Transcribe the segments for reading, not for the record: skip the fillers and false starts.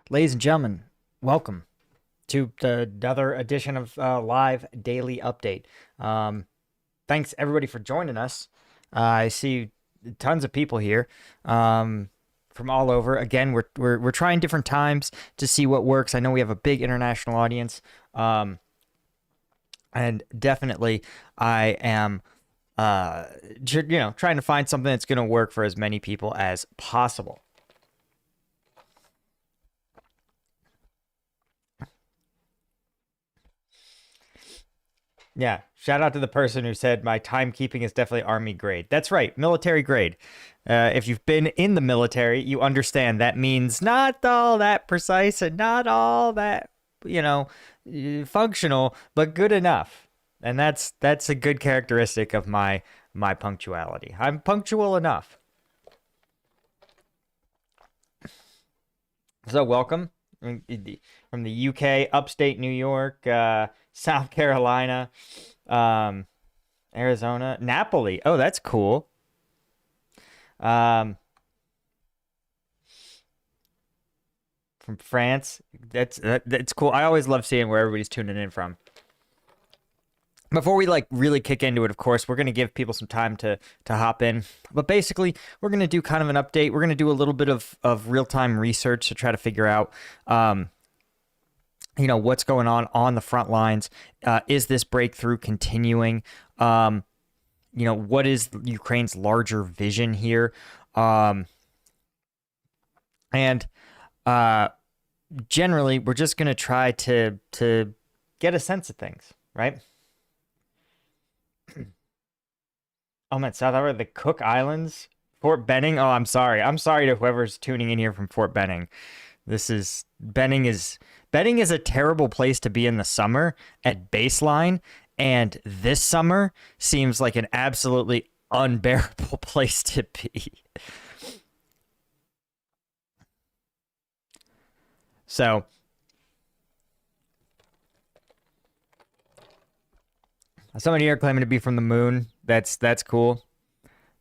Ladies and gentlemen, welcome to another edition of Live Daily Update. Thanks everybody for joining us. I see tons of people here from all over. Again, we're trying different times to see what works. I know we have a big international audience, and definitely I am trying to find something that's going to work for as many people as possible. Yeah, shout out to the person who said my timekeeping is definitely Army grade. That's right, military grade. If you've been in the military, you understand that means not all that precise and not all that, functional, but good enough. And that's a good characteristic of my punctuality. I'm punctual enough. So welcome from the UK, upstate New York, South Carolina, Arizona, Napoli. Oh, that's cool. From France. That's cool. I always love seeing where everybody's tuning in from. Before we really kick into it, of course, we're going to give people some time to hop in. But basically, we're going to do kind of an update. We're going to do a little bit of real-time research to try to figure out what's going on the front lines. Is this breakthrough continuing? What is Ukraine's larger vision here? And generally, we're just going to try to get a sense of things, right? Oh man, South Africa, the Cook Islands, Fort Benning. Oh, I'm sorry. I'm sorry to whoever's tuning in here from Fort Benning. Benning is a terrible place to be in the summer at baseline, and this summer seems like an absolutely unbearable place to be. So somebody here claiming to be from the moon. That's cool.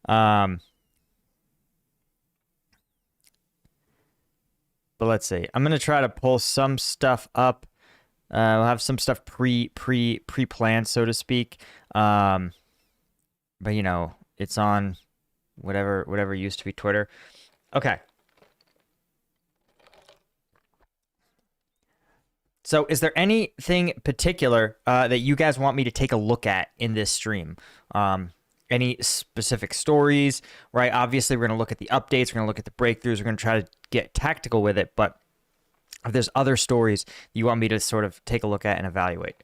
But let's see. I'm gonna try to pull some stuff up. We'll have some stuff pre-planned, so to speak. But it's on whatever used to be Twitter. Okay. So is there anything particular that you guys want me to take a look at in this stream? Any specific stories, right? Obviously, we're going to look at the updates. We're going to look at the breakthroughs. We're going to try to get tactical with it. But if there's other stories you want me to sort of take a look at and evaluate.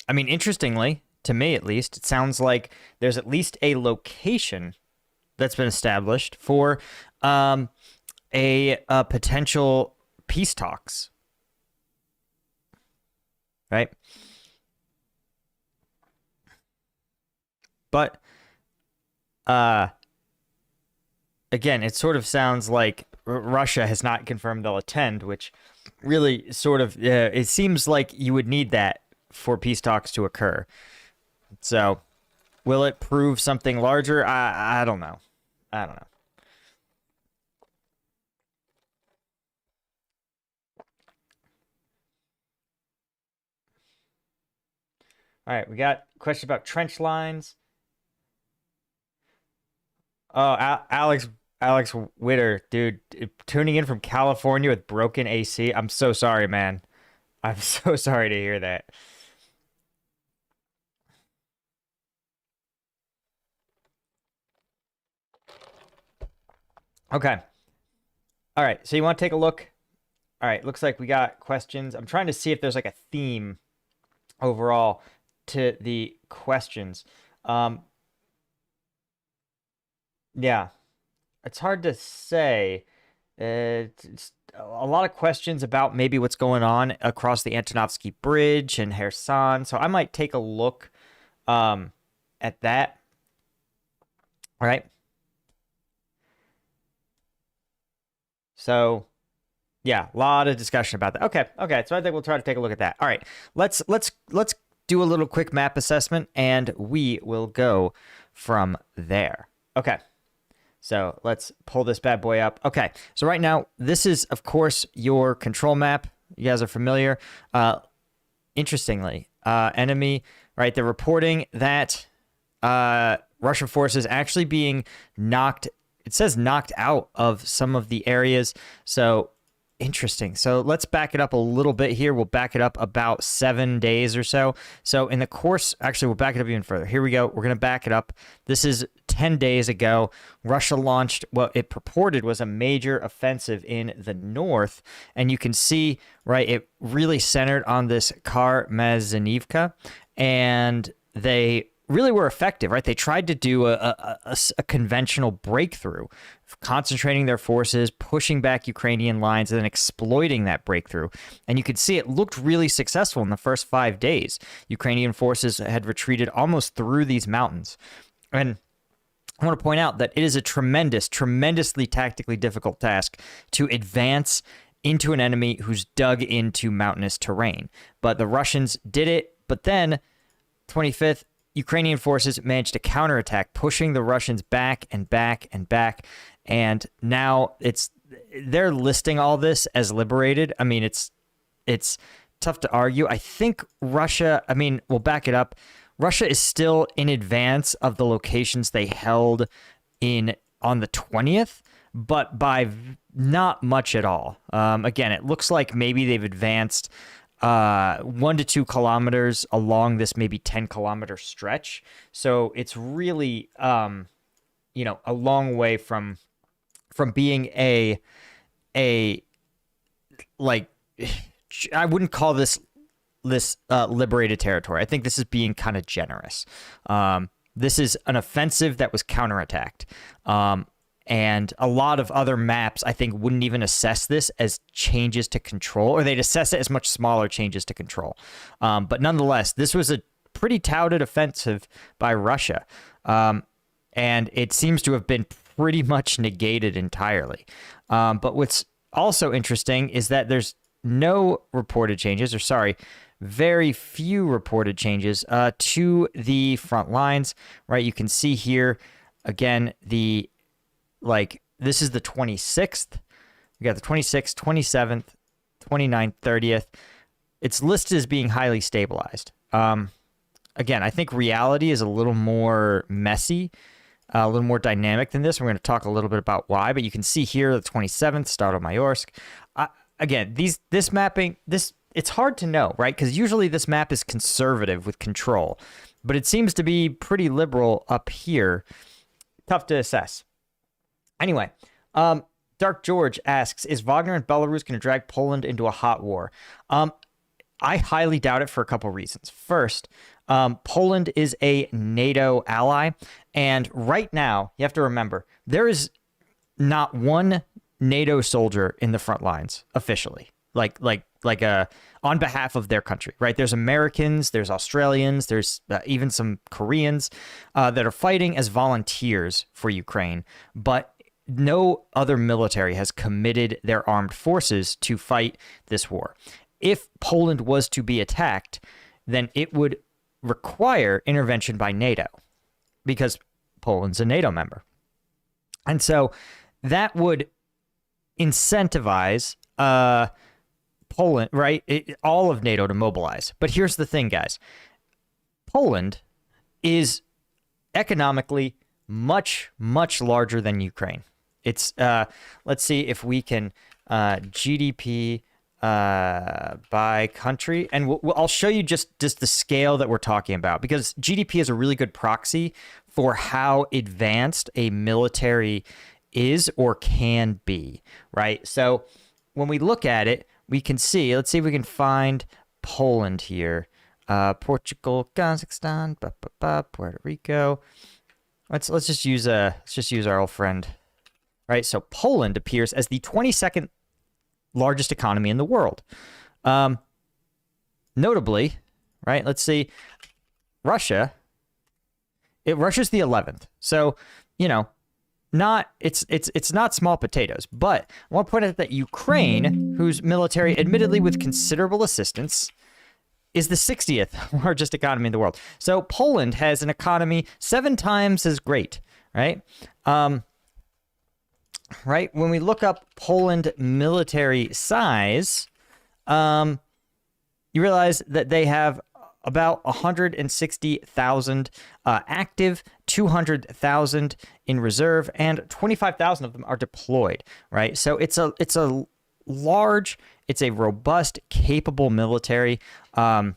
Interestingly, to me at least, it sounds like there's at least a location that's been established for a potential peace talks, right? But again, it sort of sounds like Russia has not confirmed they'll attend, which really sort of it seems like you would need that for peace talks to occur. So, will it prove something larger? I don't know. I don't know. All right, we got a question about trench lines. Oh, Alex Witter, dude, tuning in from California with broken AC. I'm so sorry, man. I'm so sorry to hear that. Okay. All right, so you want to take a look? All right, looks like we got questions. I'm trying to see if there's like a theme overall to the questions. Yeah, it's hard to say. It's a lot of questions about maybe what's going on across the Antonovsky Bridge and Kherson. So I might take a look at that. All right. So yeah, a lot of discussion about that. Okay. So I think we'll try to take a look at that. All right. Let's do a little quick map assessment, and we will go from there. Okay. So let's pull this bad boy up. Okay, so right now, this is, of course, your control map. You guys are familiar. Interestingly, enemy, right? They're reporting that Russian forces actually being knocked, it says knocked out of some of the areas. So interesting. So let's back it up a little bit here. We'll back it up about 7 days or so. So in the course, actually, we'll back it up even further. Here we go. We're going to back it up. This is 10 days ago. Russia launched what it purported was a major offensive in the north. And you can see, right, it really centered on this Karmazanivka. And they really were effective, right? They tried to do a conventional breakthrough, concentrating their forces, pushing back Ukrainian lines, and then exploiting that breakthrough. And you could see it looked really successful in the first 5 days. Ukrainian forces had retreated almost through these mountains. And I want to point out that it is a tremendously tactically difficult task to advance into an enemy who's dug into mountainous terrain. But the Russians did it, but then 25th, Ukrainian forces managed to counterattack, pushing the Russians back and back and back. And now they're listing all this as liberated. I mean, it's tough to argue. I think Russia, we'll back it up. Russia is still in advance of the locations they held on the 20th, but by not much at all. Again, it looks like maybe they've advanced 1 to 2 kilometers along this maybe 10-kilometer stretch. So it's really, a long way from being I wouldn't call this liberated territory. I think this is being kind of generous. This is an offensive that was counterattacked. And a lot of other maps, I think, wouldn't even assess this as changes to control, or they'd assess it as much smaller changes to control. But nonetheless, this was a pretty touted offensive by Russia. And it seems to have been pretty much negated entirely. But what's also interesting is that there's no reported changes, very few reported changes to the front lines, right? You can see here, again, this is the 26th. We got the 26th, 27th, 29th, 30th. It's listed as being highly stabilized. Again, I think reality is a little more messy, a little more dynamic than this. We're going to talk a little bit about why, but you can see here the 27th, Staromayorsk. Again, this mapping, it's hard to know, right? Because usually this map is conservative with control, but it seems to be pretty liberal up here. Tough to assess. Anyway, Dark George asks, is Wagner and Belarus going to drag Poland into a hot war? I highly doubt it for a couple reasons. First, Poland is a NATO ally, and right now, you have to remember, there is not one NATO soldier in the front lines officially, on behalf of their country, right? There's Americans, there's Australians, there's even some Koreans that are fighting as volunteers for Ukraine, but no other military has committed their armed forces to fight this war. If Poland was to be attacked, then it would require intervention by NATO because Poland's a NATO member. And so that would incentivize Poland, right? All of NATO to mobilize. But here's the thing, guys. Poland is economically much, much larger than Ukraine. It's let's see if we can GDP by country, and I'll show you just the scale that we're talking about, because GDP is a really good proxy for how advanced a military is or can be, right? So when we look at it, we can see, let's see if we can find Poland here. Portugal, Kazakhstan, Puerto Rico. Let's just use our old friend. Right, so Poland appears as the 22nd largest economy in the world. Notably, right, let's see, Russia's the 11th. So, it's not small potatoes. But I want to point out that Ukraine, whose military, admittedly with considerable assistance, is the 60th largest economy in the world. So Poland has an economy 7 times as great, right? Right? When we look up Poland military size, you realize that they have about 160,000 active, 200,000 in reserve, and 25,000 of them are deployed, right? So it's a large, it's a robust, capable military that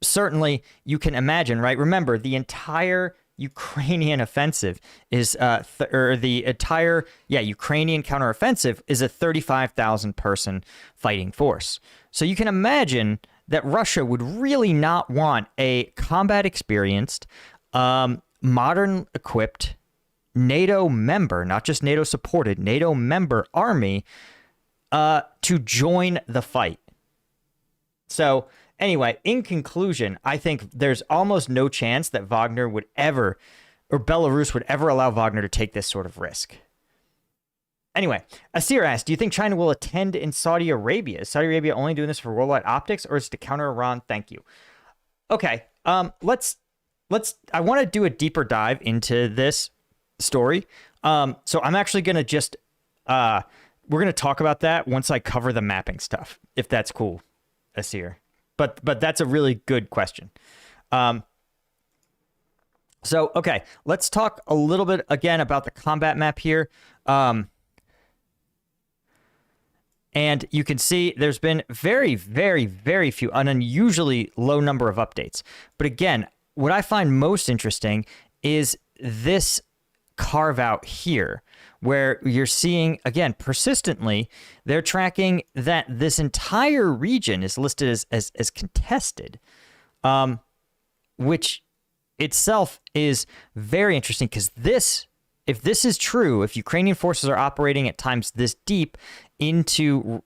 certainly you can imagine, right? Remember, the entire Ukrainian offensive is Ukrainian counteroffensive is a 35,000 person fighting force. So you can imagine that Russia would really not want a combat experienced, modern equipped NATO member, not just NATO supported, NATO member army to join the fight. So anyway, in conclusion, I think there's almost no chance that Wagner would ever, or Belarus would ever allow Wagner to take this sort of risk. Anyway, Asir asked, do you think China will attend in Saudi Arabia? Is Saudi Arabia only doing this for worldwide optics, or is it to counter Iran? Thank you. Okay, I want to do a deeper dive into this story. So I'm actually going to just, we're going to talk about that once I cover the mapping stuff, if that's cool, Asir. But that's a really good question. So, okay, let's talk a little bit again about the combat map here. And you can see there's been very, very, very few, an unusually low number of updates. But again, what I find most interesting is this carve out here, where you're seeing, again, persistently, they're tracking that this entire region is listed as contested, which itself is very interesting because if this is true, if Ukrainian forces are operating at times this deep into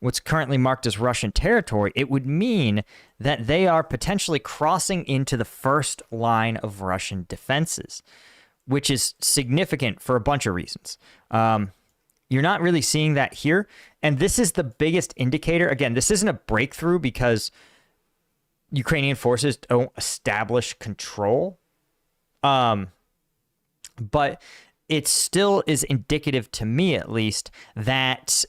what's currently marked as Russian territory, it would mean that they are potentially crossing into the first line of Russian defenses, which is significant for a bunch of reasons. You're not really seeing that here. And this is the biggest indicator. Again, this isn't a breakthrough because Ukrainian forces don't establish control. But it still is indicative, to me at least, that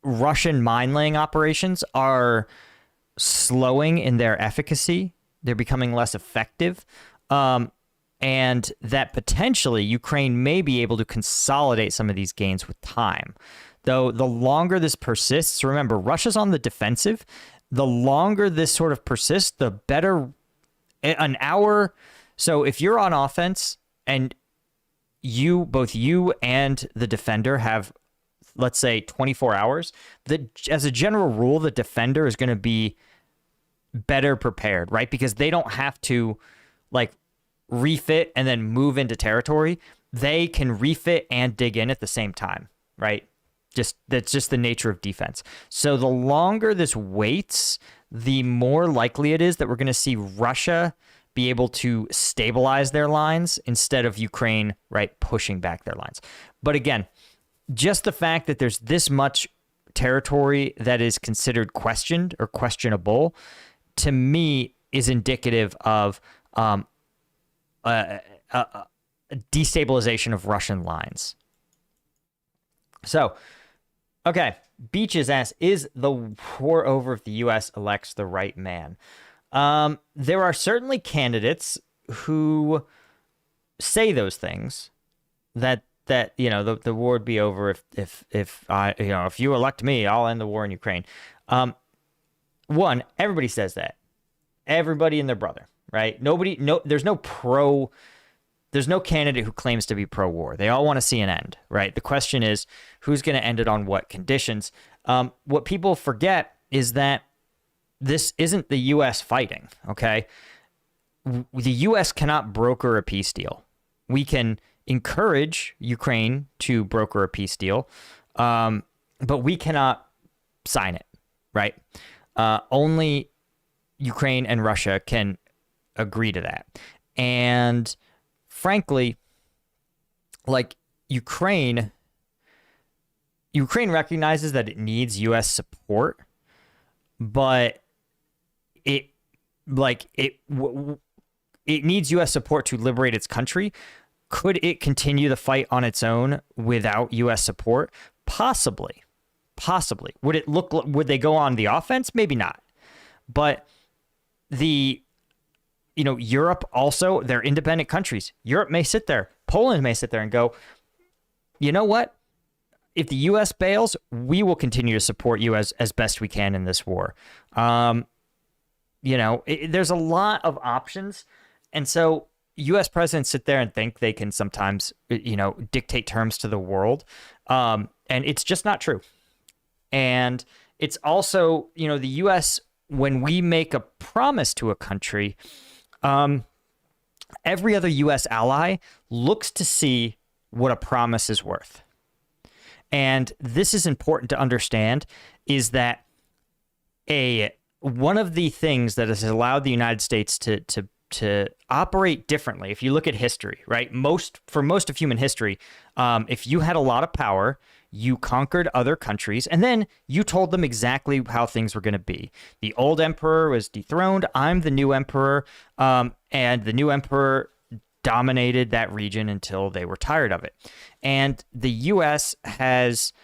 Russian mine-laying operations are slowing in their efficacy. They're becoming less effective. And that potentially Ukraine may be able to consolidate some of these gains with time. Though the longer this persists, remember, Russia's on the defensive. The longer this sort of persists, the better an hour. So if you're on offense and both you and the defender have, let's say, 24 hours, as a general rule, the defender is going to be better prepared, right? Because they don't have to refit and then move into territory. They can refit and dig in at the same time, right? That's just the nature of defense. So the longer this waits, the more likely it is that we're going to see Russia be able to stabilize their lines instead of Ukraine, right, pushing back their lines. But again, just the fact that there's this much territory that is considered questioned or questionable, to me, is indicative of destabilization of Russian lines. So, okay, Beaches asks, is the war over if the U.S. elects the right man? There are certainly candidates who say those things, that the war would be over if you elect me, I'll end the war in Ukraine. One, everybody says that. Everybody and their brother, right? There's no candidate who claims to be pro-war. They all want to see an end, right? The question is, who's going to end it on what conditions? What people forget is that this isn't the U.S. fighting, okay? The U.S. cannot broker a peace deal. We can encourage Ukraine to broker a peace deal, but we cannot sign it, right? Only Ukraine and Russia can agree to that. And frankly, Ukraine recognizes that it needs U.S. support, but it it needs U.S. support to liberate its country. Could it continue the fight on its own without U.S. support? Possibly. Possibly. Would they go on the offense? Maybe not. But Europe also, they're independent countries. Europe may sit there. Poland may sit there and go, you know what? If the U.S. bails, we will continue to support you as best we can in this war. There's a lot of options. And so U.S. presidents sit there and think they can sometimes, dictate terms to the world. And it's just not true. And it's also, the U.S., when we make a promise to a country, every other U.S. ally looks to see what a promise is worth. And this is important to understand, is that one of the things that has allowed the United States to operate differently, if you look at history, right? For most of human history, if you had a lot of power, you conquered other countries, and then you told them exactly how things were going to be. The old emperor was dethroned. I'm the new emperor, and the new emperor dominated that region until they were tired of it. And the U.S. has,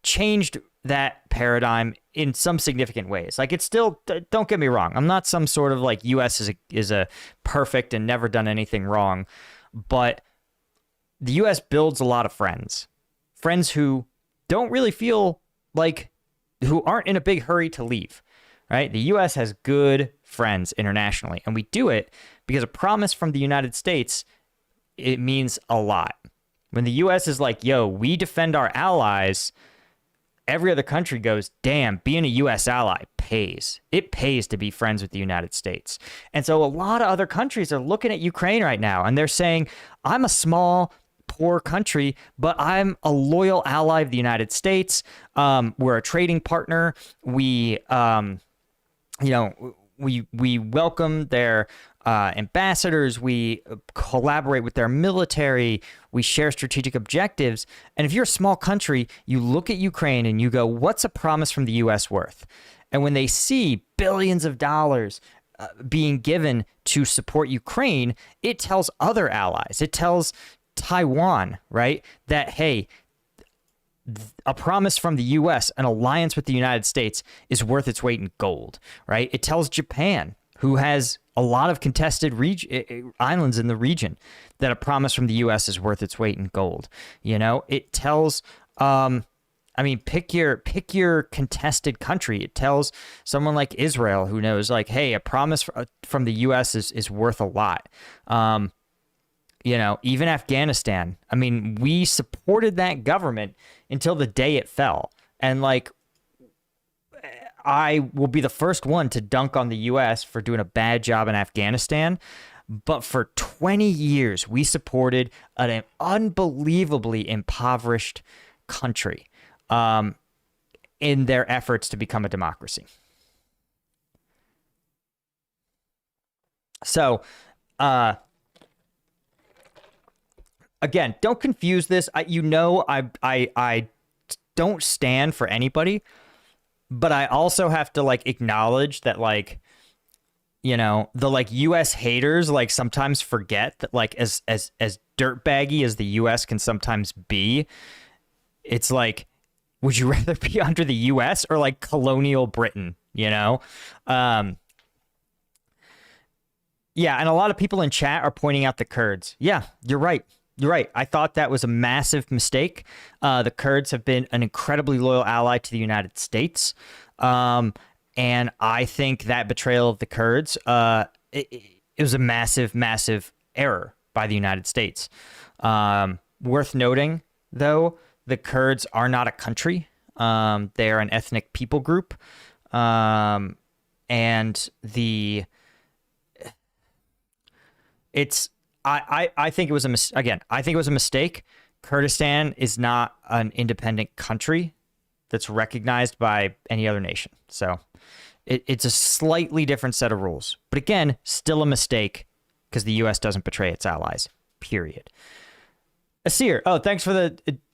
changed that paradigm in some significant ways. Like, it's still, don't get me wrong, I'm not some sort of like U.S. is a perfect and never done anything wrong, but the U.S. builds a lot of friends who don't really feel like, who aren't in a big hurry to leave, right? The U.S. has good friends internationally, and we do it because a promise from the United States, it means a lot. When the U.S. is like, yo, we defend our allies, every other country goes, damn, being a U.S. ally pays. It pays to be friends with the United States. And so a lot of other countries are looking at Ukraine right now, and they're saying, I'm a small, poor country, but I'm a loyal ally of the United States. We're a trading partner. We welcome their ambassadors. We collaborate with their military. We share strategic objectives. And if you're a small country, you look at Ukraine and you go, what's a promise from the U.S. worth? And when they see billions of dollars being given to support Ukraine, it tells other allies. It tells Taiwan, right, that, hey, a promise from the U.S., an alliance with the United States, is worth its weight in gold, right? It tells Japan, who has a lot of contested islands in the region, that a promise from the U.S. is worth its weight in gold. It tells, pick your contested country. It tells someone like Israel, who knows, like, hey, a promise from the U.S. is worth a lot. Even Afghanistan. We supported that government until the day it fell. And like, I will be the first one to dunk on the U.S. for doing a bad job in Afghanistan. But for 20 years, we supported an unbelievably impoverished country in their efforts to become a democracy. So, again, don't confuse this. I don't stand for anybody, but I also have to like acknowledge that, like, the like U.S. haters like sometimes forget that, like, as dirtbaggy as the U.S. can sometimes be, it's like, would you rather be under the U.S. or like colonial Britain? Yeah, and a lot of people in chat are pointing out the Kurds. Yeah, you're right. You're right. I thought that was a massive mistake. The Kurds have been an incredibly loyal ally to the United States. And I think that betrayal of the Kurds, it was a massive, massive error by the United States. Worth noting, though, the Kurds are not a country. They are an ethnic people group. And I think it was I think it was a mistake. Kurdistan is not an independent country that's recognized by any other nation. So it's a slightly different set of rules. But again, still a mistake because the U.S. doesn't betray its allies, period. Asir, oh, thanks for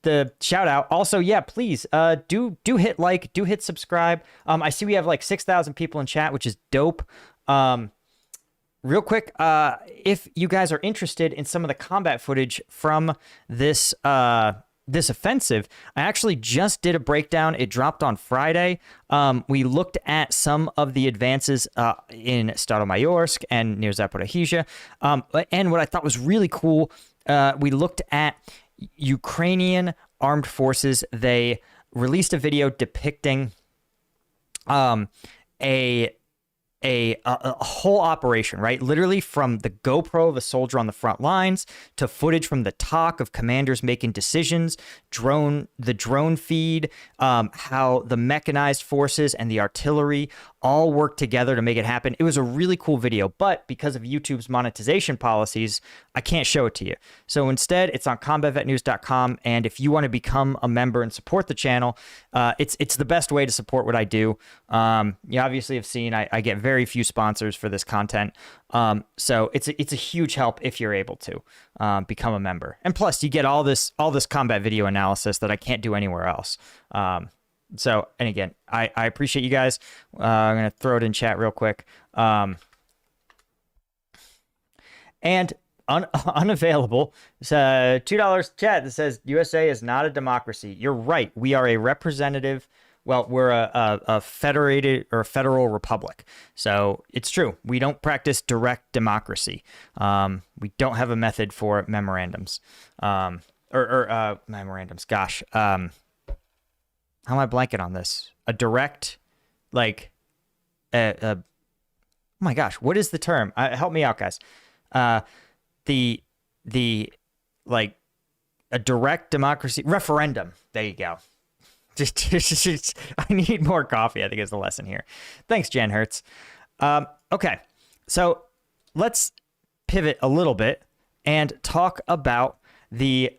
the shout out. Also, yeah, please do hit like, do hit subscribe. I see we have like 6,000 people in chat, which is dope. Real quick, if you guys are interested in some of the combat footage from this this offensive, I actually just did a breakdown. It dropped on Friday. We looked at some of the advances in Staromayorsk and near Zaporizhzhia. And what I thought was really cool, we looked at Ukrainian armed forces. They released a video depicting a whole operation, right? Literally from the GoPro of a soldier on the front lines to footage from the TOC of commanders making decisions, the drone feed, how the mechanized forces and the artillery all work together to make it happen. It was a really cool video, but because of YouTube's monetization policies, I can't show it to you. So instead, it's on combatvetnews.com. And if you want to become a member and support the channel, it's the best way to support what I do. You obviously have seen I get very few sponsors for this content. So it's a huge help if you're able to become a member. And plus, you get all this combat video analysis that I can't do anywhere else. So, and again, I appreciate you guys. I'm going to throw it in chat real quick. And unavailable, it's $2 chat that says USA is not a democracy. You're right. We are a representative. Well, we're a federated or a federal republic. So it's true. We don't practice direct democracy. We don't have a method for memorandums. Memorandums. Gosh. How am I blanking on this? A direct, like, oh my gosh, what is the term? Help me out, guys. The like a direct democracy referendum. There you go. Just I need more coffee, I think is the lesson here. Thanks, Jan Hertz. Okay, so let's pivot a little bit and talk about the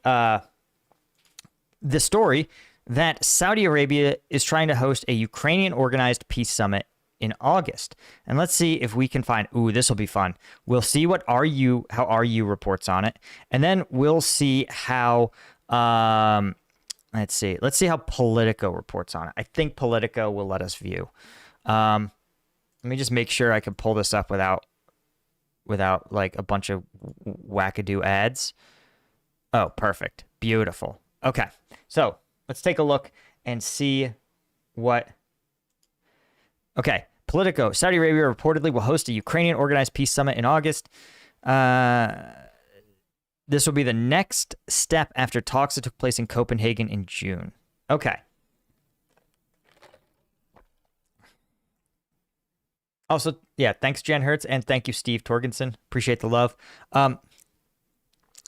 story that Saudi Arabia is trying to host a Ukrainian organized peace summit in August. And let's see if we can find, this will be fun. We'll see how RU reports on it. And then we'll see how, let's see how Politico reports on it. I think Politico will let us view. Let me just make sure I can pull this up without like a bunch of wackadoo ads. Oh, perfect. Beautiful. Okay. So let's take a look and see what. Okay. Politico. Saudi Arabia reportedly will host a Ukrainian organized peace summit in August. This will be the next step after talks that took place in Copenhagen in June. Okay. Also, yeah, thanks, Jan Hertz, and thank you, Steve Torgensen. Appreciate the love.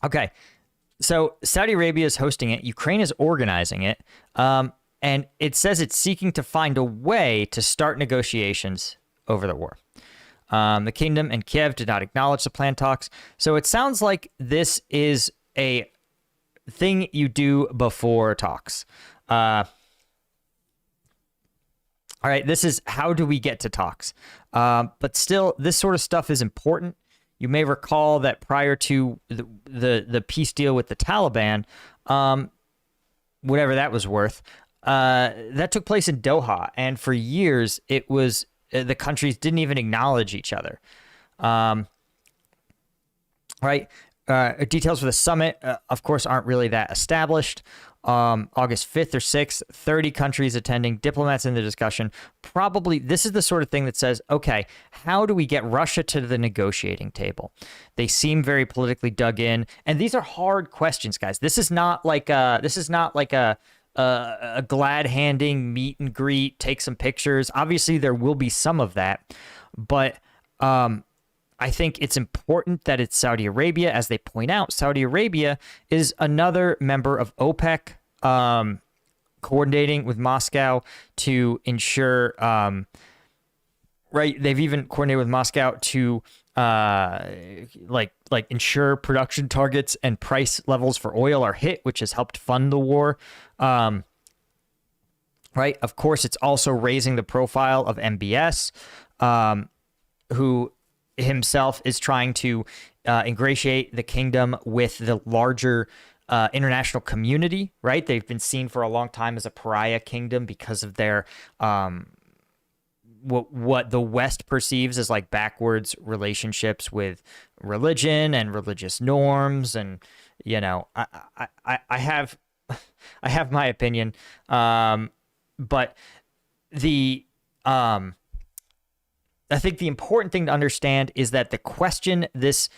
Okay. So Saudi Arabia is hosting it. Ukraine is organizing it. And it says it's seeking to find a way to start negotiations over the war. The kingdom and Kiev did not acknowledge the planned talks. So it sounds like this is a thing you do before talks. All right, this is how do we get to talks? But still, this sort of stuff is important. You may recall that prior to the peace deal with the Taliban, whatever that was worth, that took place in Doha. And for years, it was the countries didn't even acknowledge each other. Right? Details for the summit, of course, aren't really that established. August 5th or 6th, 30 countries attending, diplomats in the discussion. Probably this is the sort of thing that says, okay, how do we get Russia to the negotiating table? They seem very politically dug in, and these are hard questions, guys. This is not like a glad handing meet and greet, take some pictures. Obviously, there will be some of that, but I think it's important that it's Saudi Arabia. As they point out, Saudi Arabia is another member of OPEC, coordinating with Moscow to ensure, right? They've even coordinated with Moscow to like ensure production targets and price levels for oil are hit, which has helped fund the war. Right? Of course, it's also raising the profile of MBS, who himself is trying to ingratiate the kingdom with the larger international community, right? They've been seen for a long time as a pariah kingdom because of their what the West perceives as like backwards relationships with religion and religious norms, and I have I have my opinion, but the I think the important thing to understand is that the question this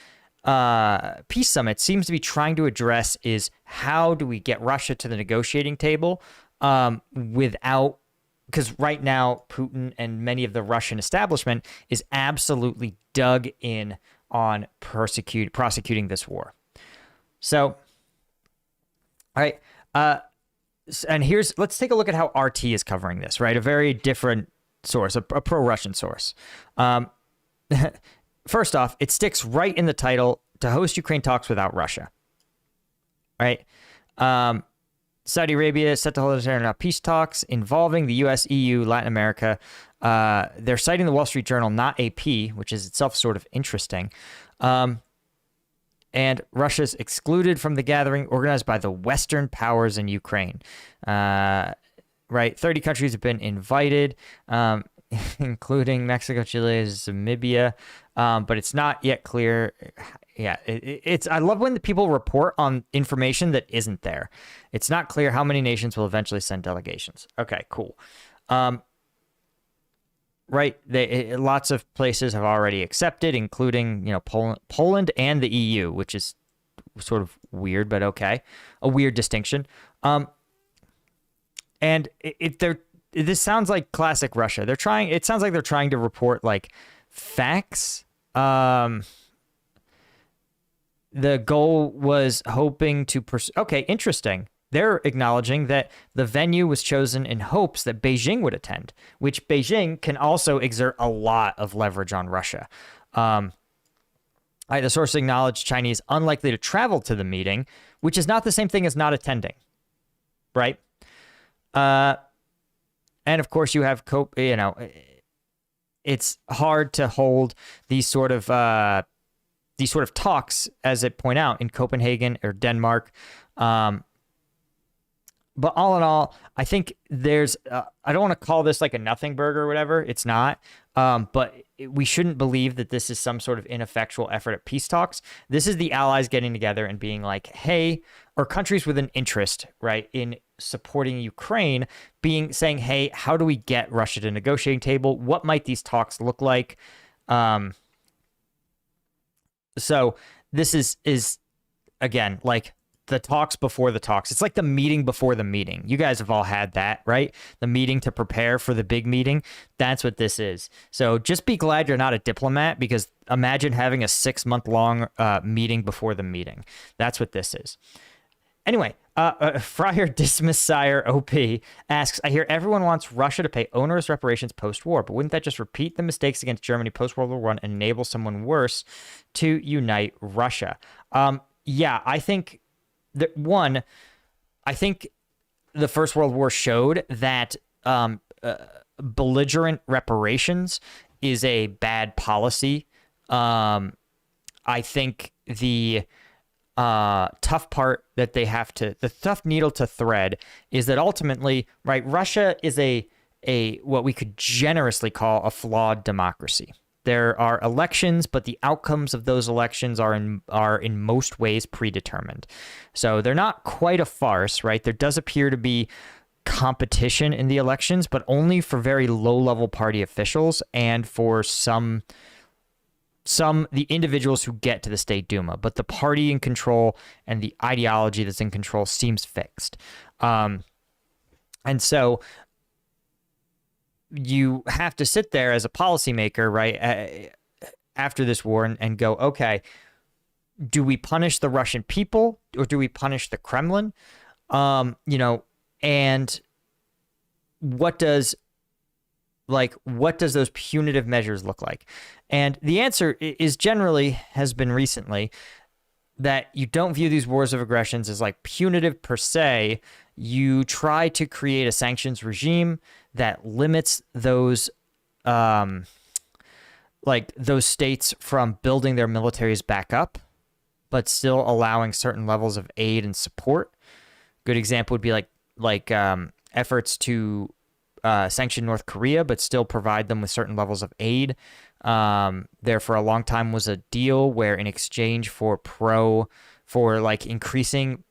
peace summit seems to be trying to address is how do we get Russia to the negotiating table without, because right now Putin and many of the Russian establishment is absolutely dug in on prosecuting this war. So, all right, and let's take a look at how RT is covering this, right? A very different source, a pro-Russian source. First off, it sticks right in the title, to host Ukraine talks without Russia. Right? Saudi Arabia is set to hold peace talks involving the U.S., EU, Latin America. They're citing the Wall Street Journal, not AP, which is itself sort of interesting. And Russia's excluded from the gathering organized by the Western powers in Ukraine. Right? 30 countries have been invited, including Mexico, Chile, Namibia, but it's not yet clear. Yeah, it's. I love when the people report on information that isn't there. It's not clear how many nations will eventually send delegations. Okay, cool. Right, lots of places have already accepted, including Poland and the EU, which is sort of weird, but okay, a weird distinction. And this sounds like classic Russia. It sounds like they're trying to report like facts. The goal was hoping to okay, interesting. They're acknowledging that the venue was chosen in hopes that Beijing would attend, which Beijing can also exert a lot of leverage on Russia. The source acknowledged Chinese unlikely to travel to the meeting, which is not the same thing as not attending, right? And of course, you have it's hard to hold these sort of talks, as it point out, in Copenhagen or Denmark. But all in all, I think there's I don't want to call this like a nothing burger or whatever. It's not. But we shouldn't believe that this is some sort of ineffectual effort at peace talks. This is the allies getting together and being like, hey, or countries with an interest, right, in supporting Ukraine, saying, hey, how do we get Russia to the negotiating table? What might these talks look like? So this is again, like the talks before the talks. It's like the meeting before the meeting. You guys have all had that, right? The meeting to prepare for the big meeting. That's what this is. So just be glad you're not a diplomat, because imagine having a 6-month-long meeting before the meeting. That's what this is. Anyway, Friar Dismiss Sire OP asks, I hear everyone wants Russia to pay onerous reparations post-war, but wouldn't that just repeat the mistakes against Germany post-World War I and enable someone worse to unite Russia? Yeah, I think I think the First World War showed that belligerent reparations is a bad policy. I think the tough part that the tough needle to thread is that ultimately, right, Russia is a what we could generously call a flawed democracy. There are elections, but the outcomes of those elections are in most ways predetermined. So they're not quite a farce, right? There does appear to be competition in the elections, but only for very low-level party officials and for the individuals who get to the State Duma. But the party in control and the ideology that's in control seems fixed. And so you have to sit there as a policymaker, right, after this war and go, okay, do we punish the Russian people or do we punish the Kremlin? And what does those punitive measures look like? And the answer has been recently that you don't view these wars of aggressions as like punitive per se. You try to create a sanctions regime that limits those those states from building their militaries back up. but still allowing certain levels of aid and support. Good example would be like efforts to sanction North Korea, but still provide them with certain levels of aid. There for a long time was a deal where in exchange for like increasing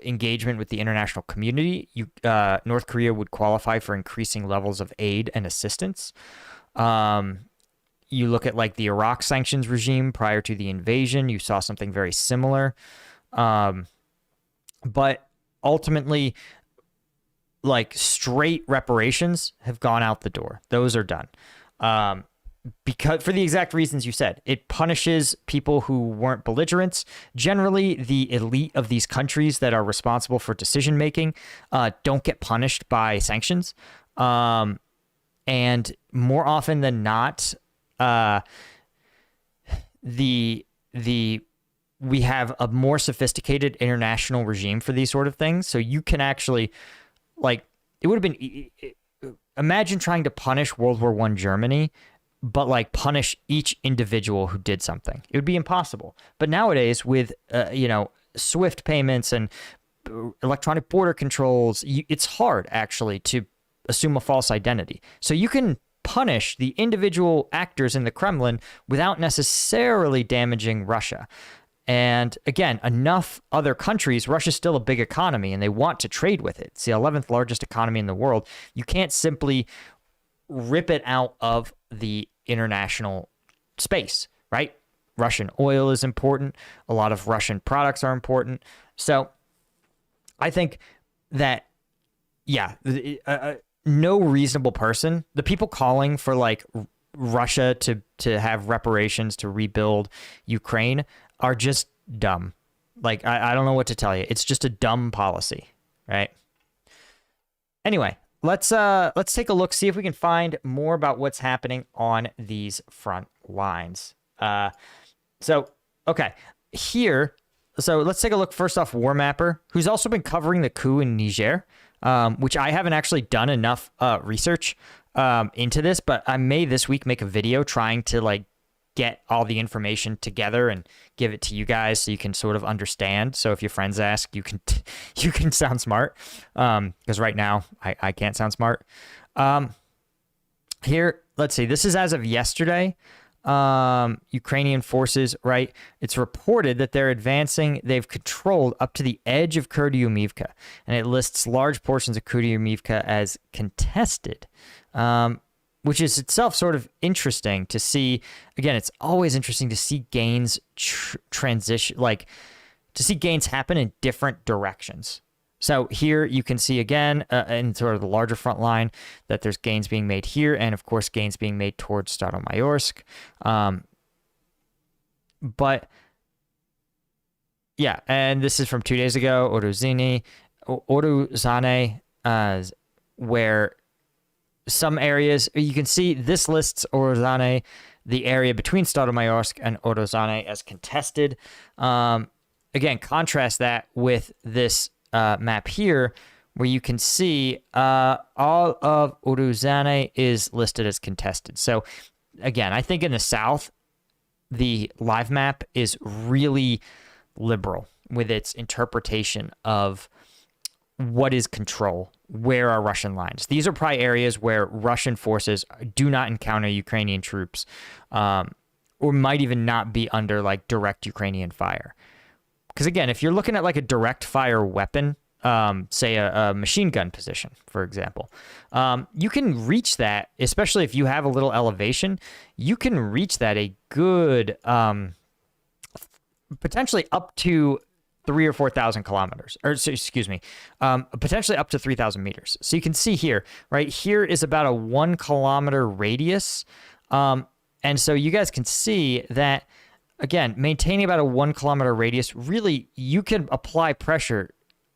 engagement with the international community, North Korea would qualify for increasing levels of aid and assistance. You look at like the Iraq sanctions regime prior to the invasion, you saw something very similar. But ultimately, like straight reparations have gone out the door. Those are done. Because for the exact reasons you said, it punishes people who weren't belligerents. Generally, the elite of these countries that are responsible for decision making don't get punished by sanctions. And more often than not, we have a more sophisticated international regime for these sort of things. So you can actually, like, it would have been, imagine trying to punish World War I Germany, but like punish each individual who did something. It would be impossible. But nowadays with, SWIFT payments and electronic border controls, it's hard actually to assume a false identity. So you can punish the individual actors in the Kremlin without necessarily damaging Russia. And again, enough other countries, Russia's still a big economy and they want to trade with it. It's the 11th largest economy in the world. You can't simply rip it out of the international space, right? Russian oil is important. A lot of Russian products are important. So I think that, yeah, no reasonable person, the people calling for like Russia to have reparations to rebuild Ukraine are just dumb. Like, I don't know what to tell you. It's just a dumb policy, right? Anyway, let's take a look, see if we can find more about what's happening on these front lines. Okay, here. So let's take a look first off, War Mapper, who's also been covering the coup in Niger, which I haven't actually done enough research into this, but I may this week make a video trying to like get all the information together and give it to you guys so you can sort of understand. So if your friends ask, you can sound smart, because right now I can't sound smart. Here, let's see. This is as of yesterday. Ukrainian forces, right? It's reported that they're advancing. They've controlled up to the edge of Kurdyumivka, and it lists large portions of Kurdyumivka as contested, which is itself sort of interesting to see. Again, it's always interesting to see gains transition, like to see gains happen in different directions. So here you can see again in sort of the larger front line that there's gains being made here, and of course gains being made towards Staromayorsk. But yeah, and this is from 2 days ago, Oruzane, where some areas, you can see this lists Oruzane, the area between Staromayorsk and Oruzane, as contested. Again, contrast that with this map here, where you can see all of Oruzane is listed as contested. So again, I think in the south, the live map is really liberal with its interpretation of what is control, where are Russian lines. These are probably areas where Russian forces do not encounter Ukrainian troops, or might even not be under like direct Ukrainian fire. Because again, if you're looking at like a direct fire weapon, say a machine gun position, for example, you can reach that, especially if you have a little elevation, you can reach that a good, potentially up to 3,000 or 4,000 kilometers, or excuse me, potentially up to 3,000 meters. So you can see here, right here is about a 1 kilometer radius. And so you guys can see that, again, maintaining about a 1 kilometer radius, really, you can apply pressure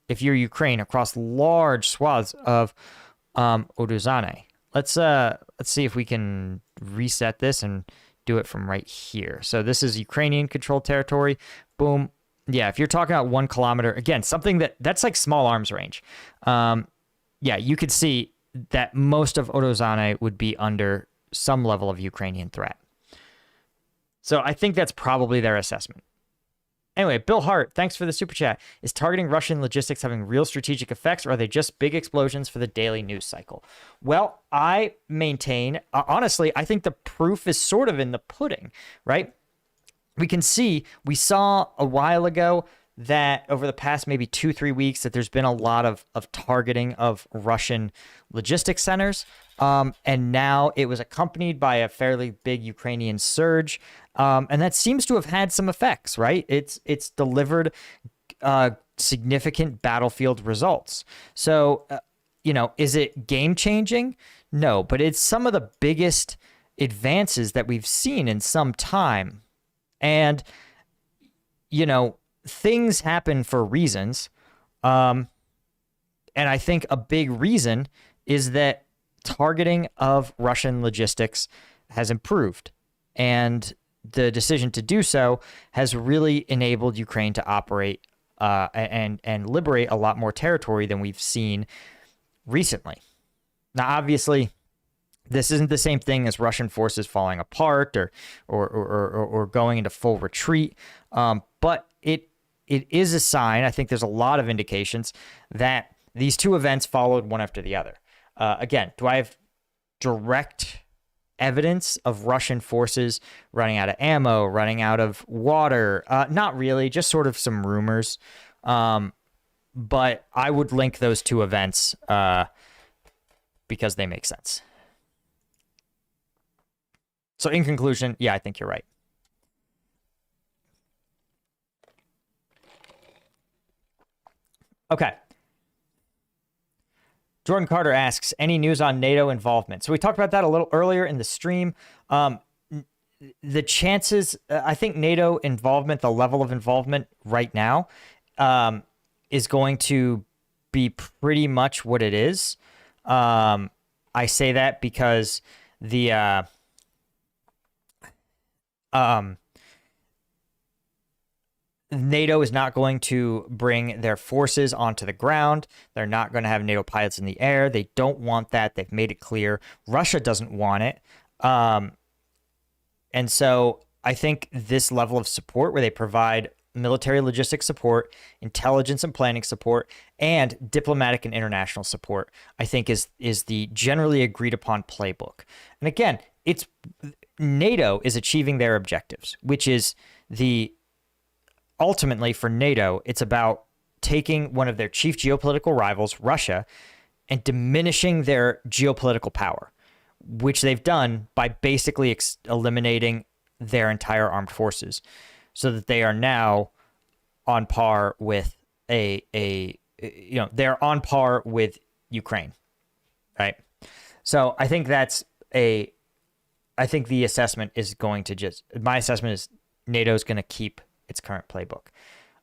if you're Ukraine across large swaths of Oruzane. Let's see if we can reset this and do it from right here. So this is Ukrainian controlled territory. Boom. Yeah, if you're talking about 1 kilometer, again, something that's like small arms range. Yeah, you could see that most of Oruzane would be under some level of Ukrainian threat. So I think that's probably their assessment. Anyway, Bill Hart, thanks for the super chat. Is targeting Russian logistics having real strategic effects, or are they just big explosions for the daily news cycle? Well, I maintain, honestly, I think the proof is sort of in the pudding, right? We saw a while ago that over the past maybe 2-3 weeks that there's been a lot of targeting of Russian logistics centers. And now it was accompanied by a fairly big Ukrainian surge. And that seems to have had some effects, right? It's delivered significant battlefield results. So, is it game changing? No, but it's some of the biggest advances that we've seen in some time. And, things happen for reasons. And I think a big reason is that targeting of Russian logistics has improved. And the decision to do so has really enabled Ukraine to operate and liberate a lot more territory than we've seen recently. Now, obviously, this isn't the same thing as Russian forces falling apart or going into full retreat, but it is a sign. I think there's a lot of indications that these two events followed one after the other. Again, do I have direct evidence of Russian forces running out of ammo, running out of water? Not really, just sort of some rumors. But I would link those two events because they make sense. So in conclusion, yeah, I think you're right. Okay. Jordan Carter asks, any news on NATO involvement? So we talked about that a little earlier in the stream. The chances, I think NATO involvement, the level of involvement right now is going to be pretty much what it is. I say that because the NATO is not going to bring their forces onto the ground. They're not going to have NATO pilots in the air. They don't want that. They've made it clear. Russia doesn't want it. And so I think this level of support where they provide military logistics support, intelligence and planning support, and diplomatic and international support, I think is the generally agreed upon playbook. And again, NATO is achieving their objectives, which is ultimately for NATO, it's about taking one of their chief geopolitical rivals, Russia, and diminishing their geopolitical power, which they've done by basically eliminating their entire armed forces, so that they are now on par with they're on par with Ukraine, right? So I think I think the assessment is my assessment is NATO's going to keep its current playbook.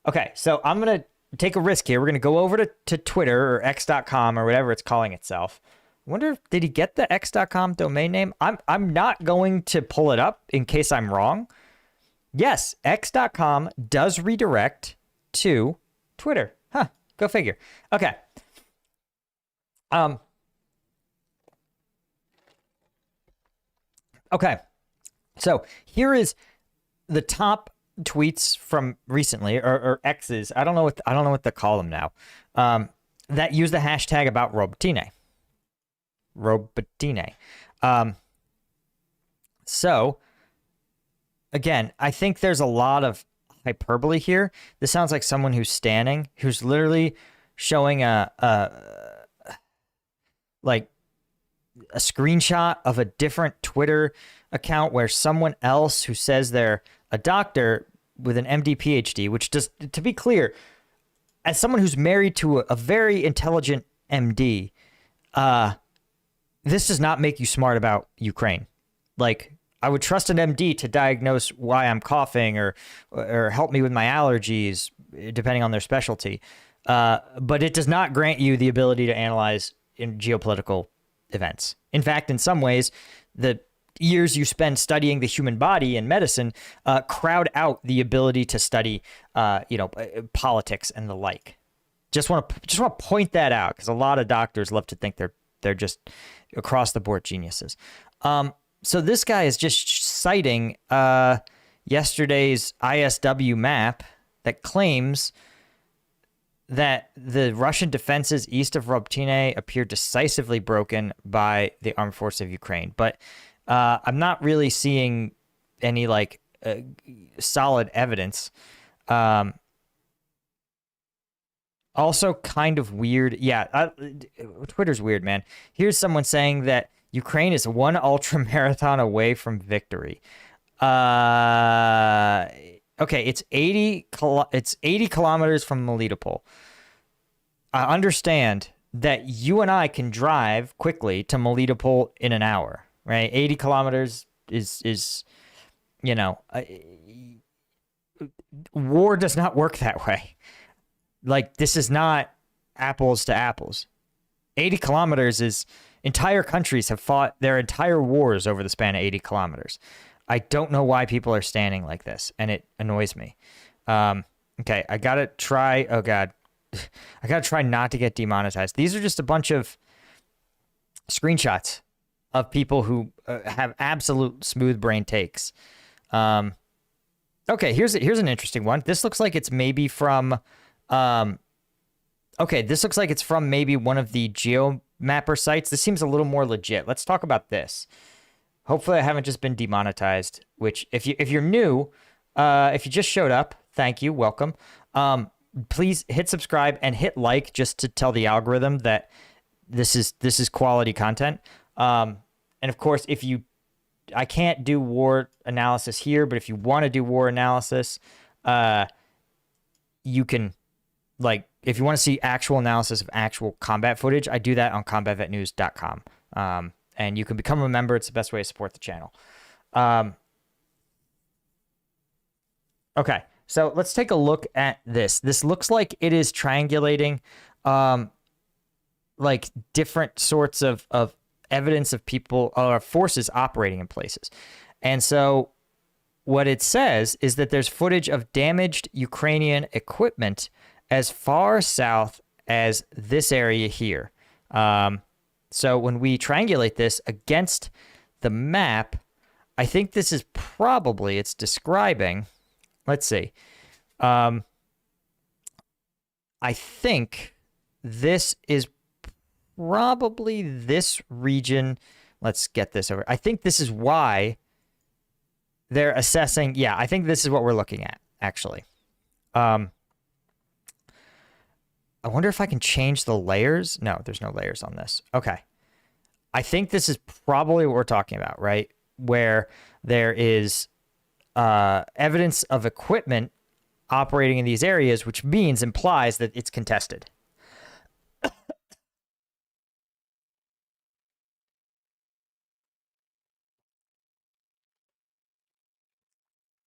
Okay, so I'm going to take a risk here. We're going to go over to Twitter or x.com or whatever it's calling itself. I wonder, did he get the x.com domain name? I'm not going to pull it up in case I'm wrong. Yes, x.com does redirect to Twitter. Huh, go figure. Okay. Okay. So here is the top tweets from recently, or X's. I don't know what to call them now. That use the hashtag about Robotyne. So again, I think there's a lot of hyperbole here. This sounds like someone who's literally showing a screenshot of a different Twitter account where someone else who says they're a doctor with an MD PhD, which does, to be clear, as someone who's married to a very intelligent MD, this does not make you smart about Ukraine. Like, I would trust an MD to diagnose why I'm coughing or help me with my allergies, depending on their specialty. But it does not grant you the ability to analyze in geopolitical events. In fact, in some ways, the years you spend studying the human body and medicine crowd out the ability to study, politics and the like. Just want to point that out, because a lot of doctors love to think they're just across the board geniuses. So this guy is just citing yesterday's ISW map that claims that the Russian defenses east of Robotine appear decisively broken by the armed force of Ukraine. But I'm not really seeing any like solid evidence. Also kind of weird. Yeah, Twitter's weird, man. Here's someone saying that Ukraine is one ultra marathon away from victory. Okay, it's 80 kilometers from Melitopol. I understand that you and I can drive quickly to Melitopol in an hour, right? 80 kilometers is war does not work that way. Like, this is not apples to apples. 80 kilometers is entire countries have fought their entire wars over the span of 80 kilometers. I don't know why people are standing like this, and it annoys me. Okay, I gotta try. Oh God, I gotta try not to get demonetized. These are just a bunch of screenshots of people who have absolute smooth brain takes. Okay, here's an interesting one. This looks like it's maybe from. Okay, this looks like it's from maybe one of the GeoMapper sites. This seems a little more legit. Let's talk about this. Hopefully I haven't just been demonetized, which if you're new, if you just showed up, thank you, welcome. Please hit subscribe and hit like just to tell the algorithm that this is quality content. And of course, I can't do war analysis here, but if you want to do war analysis, you can, like, if you want to see actual analysis of actual combat footage, I do that on combatvetnews.com. And you can become a member. It's the best way to support the channel. Okay, so let's take a look at this. This looks like it is triangulating like different sorts of evidence of people or forces operating in places. And so what it says is that there's footage of damaged Ukrainian equipment as far south as this area here. So when we triangulate this against the map, I think this is probably, it's describing, let's see. I think this is probably this region. Let's get this over. I think this is why they're assessing. Yeah, I think this is what we're looking at, actually. I wonder if I can change the layers. No, there's no layers on this. Okay. I think this is probably what we're talking about, right? Where there is evidence of equipment operating in these areas, which implies that it's contested.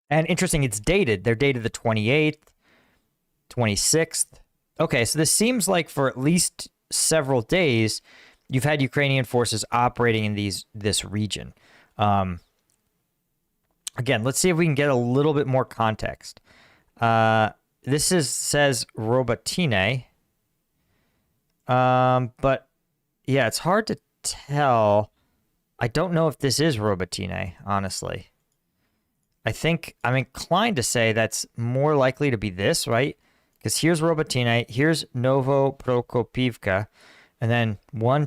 And interesting, it's dated. They're dated the 28th, 26th. Okay, so this seems like for at least several days, you've had Ukrainian forces operating in this region. Again, let's see if we can get a little bit more context. This says Robotine. But yeah, it's hard to tell. I don't know if this is Robotine, honestly. I'm inclined to say that's more likely to be this, right? Because here's Robotine, here's Novoprokopivka, and then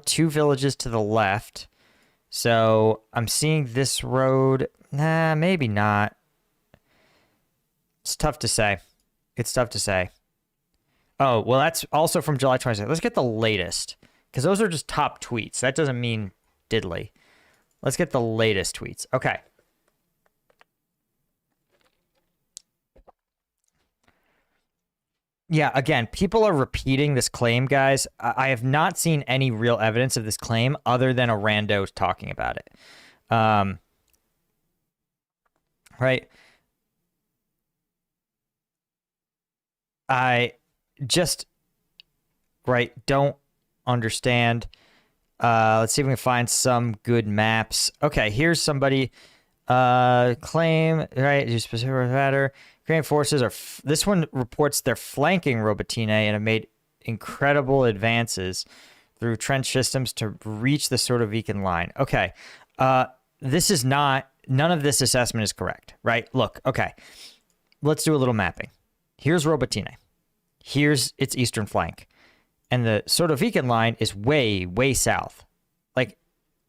2 villages to the left. So I'm seeing this road. Nah, maybe not. It's tough to say. It's tough to say. Oh, well, that's also from July 26th. Let's get the latest, because those are just top tweets. That doesn't mean diddly. Let's get the latest tweets. Okay. Yeah, again, people are repeating this claim, guys. I have not seen any real evidence of this claim other than a rando talking about it. Right? I just, don't understand. Let's see if we can find some good maps. Okay, here's somebody claim, right? Specific matter. Ukrainian forces are. This one reports they're flanking Robotine and have made incredible advances through trench systems to reach the Sordovikin line. Okay, this is not. None of this assessment is correct, right? Look, okay, let's do a little mapping. Here's Robotine. Here's its eastern flank. And the Sotovican line is way, way south. Like,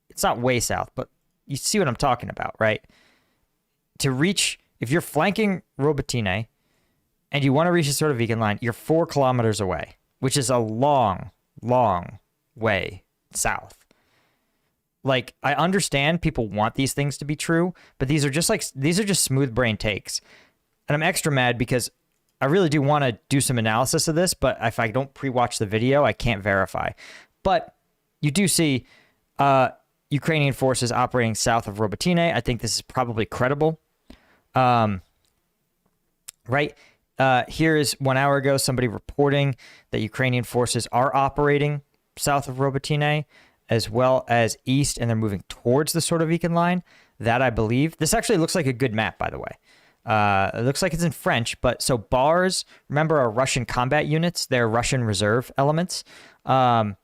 it's not way south, but you see what I'm talking about, right? To reach, if you're flanking Robotine and you want to reach the Sotovican line, you're 4 kilometers away, which is a long, long way south. Like, I understand people want these things to be true, but these are just smooth brain takes. And I'm extra mad because I really do want to do some analysis of this, but if I don't pre-watch the video, I can't verify. But you do see Ukrainian forces operating south of Robotine. I think this is probably credible. Right? Here is 1 hour ago, somebody reporting that Ukrainian forces are operating south of Robotine as well as east, and they're moving towards the Sotovican line. That I believe. This actually looks like a good map, by the way. It looks like it's in French, but so bars, remember, are Russian combat units. They're Russian reserve elements. Right.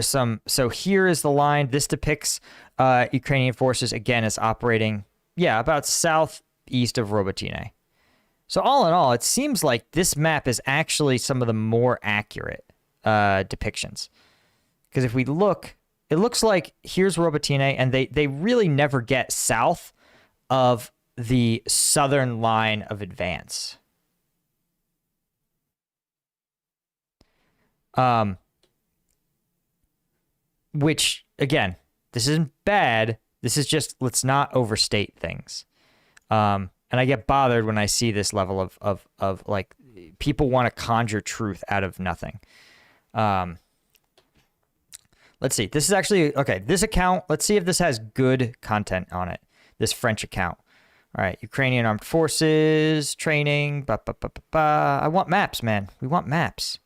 So here is the line. This depicts Ukrainian forces, again, as operating, about southeast of Robotine. So all in all, it seems like this map is actually some of the more accurate depictions. Because if we look, it looks like here's Robotine, and they really never get south of the southern line of advance. Which, again, this isn't bad. This is just, let's not overstate things. And I get bothered when I see this level of like, people want to conjure truth out of nothing. Let's see. This is actually, okay, this account, let's see if this has good content on it. This French account. All right, Ukrainian Armed Forces, training, I want maps, man. We want maps.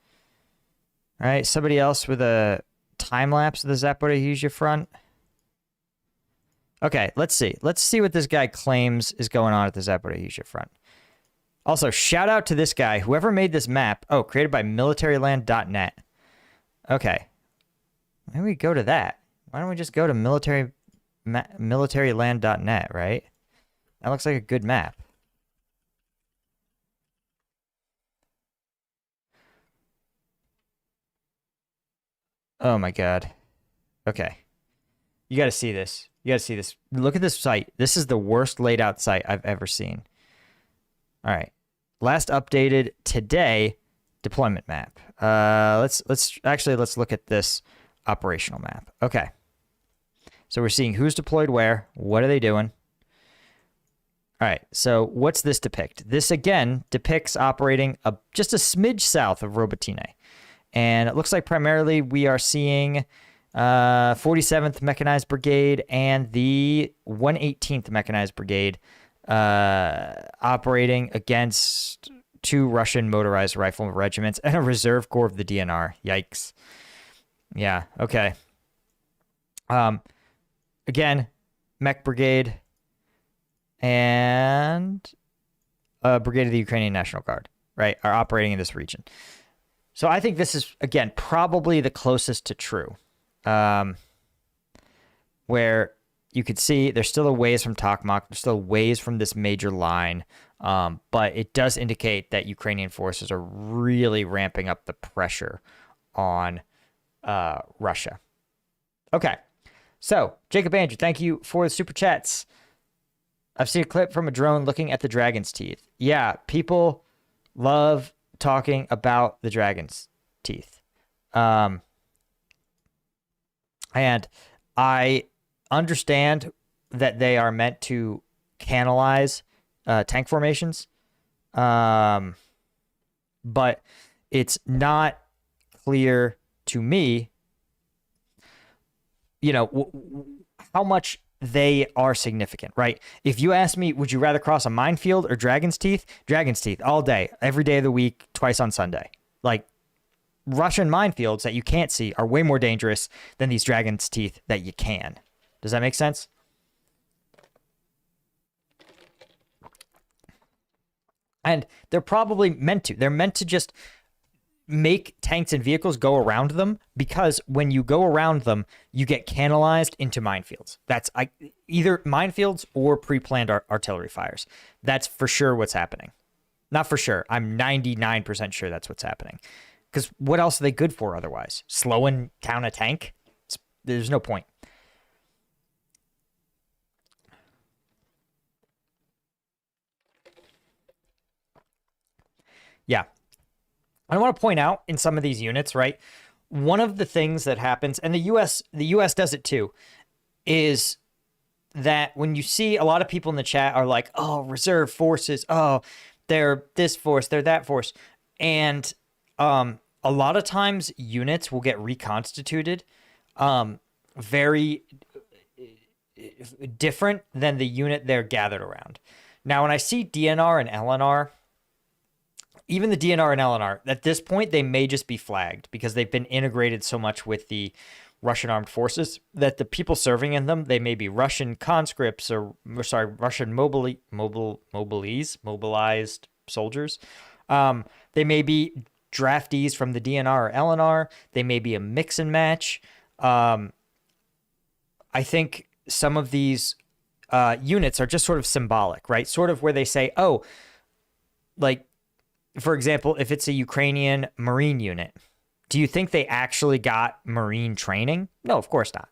All right, somebody else with a time-lapse of the Zaporizhzhia front. Okay, let's see. Let's see what this guy claims is going on at the Zaporizhzhia front. Also, shout out to this guy, whoever made this map. Oh, created by militaryland.net. Okay. Maybe we go to that. Why don't we just go to militaryland.net, right? That looks like a good map. Oh my god. Okay. You got to see this. You got to see this. Look at this site. This is the worst laid out site I've ever seen. All right. Last updated today deployment map. Let's look at this operational map. Okay. So we're seeing who's deployed where, what are they doing? All right, so what's this depict? This, again, depicts operating just a smidge south of Robotine. And it looks like primarily we are seeing 47th Mechanized Brigade and the 118th Mechanized Brigade operating against 2 Russian motorized rifle regiments and a reserve corps of the DNR. Yikes. Yeah, okay. Again, Mech Brigade and a brigade of the Ukrainian National Guard, right, are operating in this region. So I think this is, again, probably the closest to true, where you could see there's still a ways from Tokmak, there's still a ways from this major line, but it does indicate that Ukrainian forces are really ramping up the pressure on Russia. Okay, so Jacob Andrew, thank you for the super chats. I've seen a clip from a drone looking at the dragon's teeth. Yeah, people love talking about the dragon's teeth. And I understand that they are meant to canalize tank formations. But it's not clear to me, how much they are significant, right? If you ask me, would you rather cross a minefield or dragon's teeth? Dragon's teeth all day, every day of the week, twice on Sunday. Like, Russian minefields that you can't see are way more dangerous than these dragon's teeth that you can. Does that make sense? And they're probably meant to. They're meant to just make tanks and vehicles go around them, because when you go around them, you get canalized into minefields. That's either minefields or pre-planned artillery fires. That's for sure what's happening. Not for sure. I'm 99% sure that's what's happening. Because what else are they good for otherwise? Slowing down a tank? There's no point. Yeah. I want to point out in some of these units, right? One of the things that happens, and the US does it too, is that when you see a lot of people in the chat are like, oh, reserve forces, oh, they're this force, they're that force. And a lot of times units will get reconstituted very different than the unit they're gathered around. Now, when I see DNR and LNR, even the DNR and LNR, at this point, they may just be flagged because they've been integrated so much with the Russian armed forces that the people serving in them, they may be Russian conscripts Russian mobilized soldiers. They may be draftees from the DNR or LNR. They may be a mix and match. I think some of these units are just sort of symbolic, right? Sort of where they say, oh, like, for example, if it's a Ukrainian Marine unit, do you think they actually got Marine training? No, of course not.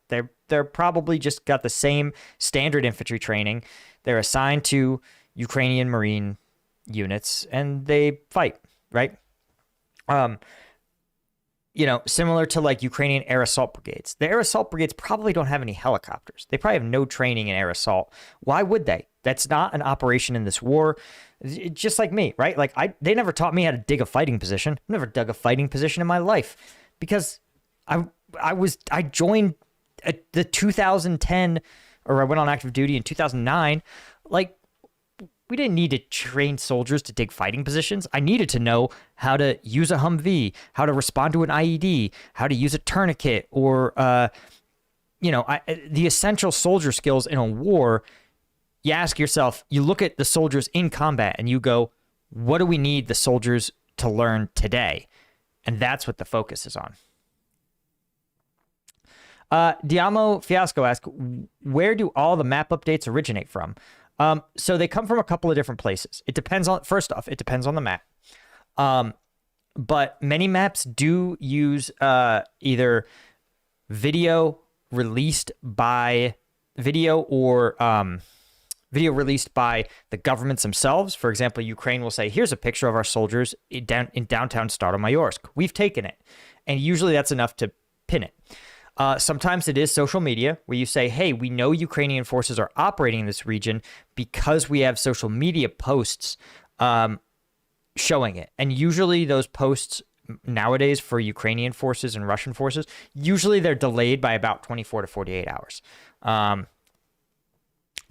They're probably just got the same standard infantry training. They're assigned to Ukrainian Marine units and they fight, right? Similar to like Ukrainian air assault brigades. The air assault brigades probably don't have any helicopters. They probably have no training in air assault. Why would they? That's not an operation in this war. Just like me, right? Like they never taught me how to dig a fighting position. I've never dug a fighting position in my life because I joined the 2010, or I went on active duty in 2009. Like, we didn't need to train soldiers to dig fighting positions. I needed to know how to use a Humvee, how to respond to an IED, how to use a tourniquet, or the essential soldier skills in a war. You ask yourself, you look at the soldiers in combat and you go, what do we need the soldiers to learn today? And that's what the focus is on. Diamo Fiasco asks, where do all the map updates originate from? So they come from a couple of different places. It depends on, first off, it depends on the map. But many maps do use either video released by the governments themselves. For example, Ukraine will say, here's a picture of our soldiers in downtown Staromayorsk. We've taken it. And usually that's enough to pin it. Sometimes it is social media where you say, hey, we know Ukrainian forces are operating in this region because we have social media posts showing it. And usually those posts nowadays for Ukrainian forces and Russian forces, usually they're delayed by about 24 to 48 hours.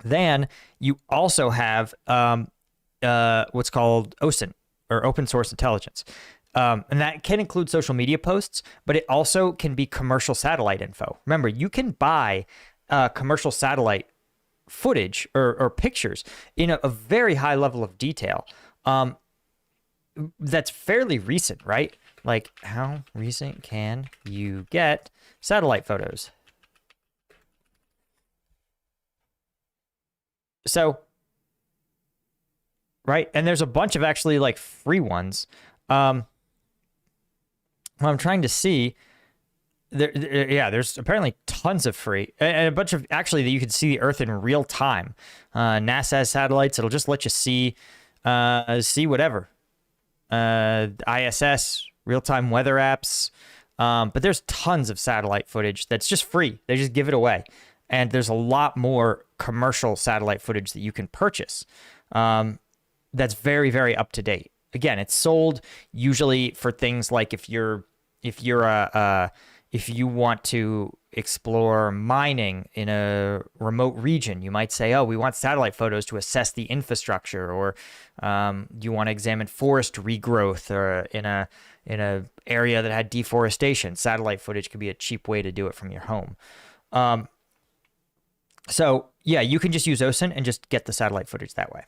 Then you also have what's called OSINT, or open source intelligence. And that can include social media posts, but it also can be commercial satellite info. Remember, you can buy commercial satellite footage or pictures in a very high level of detail. That's fairly recent, right? Like, how recent can you get satellite photos? So, right, and there's a bunch of actually like free ones. What I'm trying to see, there's apparently tons of free, and a bunch of actually that you can see the Earth in real time. NASA has satellites; it'll just let you see whatever. ISS, real-time weather apps, but there's tons of satellite footage that's just free. They just give it away, and there's a lot more commercial satellite footage that you can purchase. That's very, very up to date. Again, it's sold usually for things like if you want to explore mining in a remote region, you might say, oh, we want satellite photos to assess the infrastructure, or you want to examine forest regrowth or in a area that had deforestation. Satellite footage could be a cheap way to do it from your home. So yeah, you can just use OSINT and just get the satellite footage that way.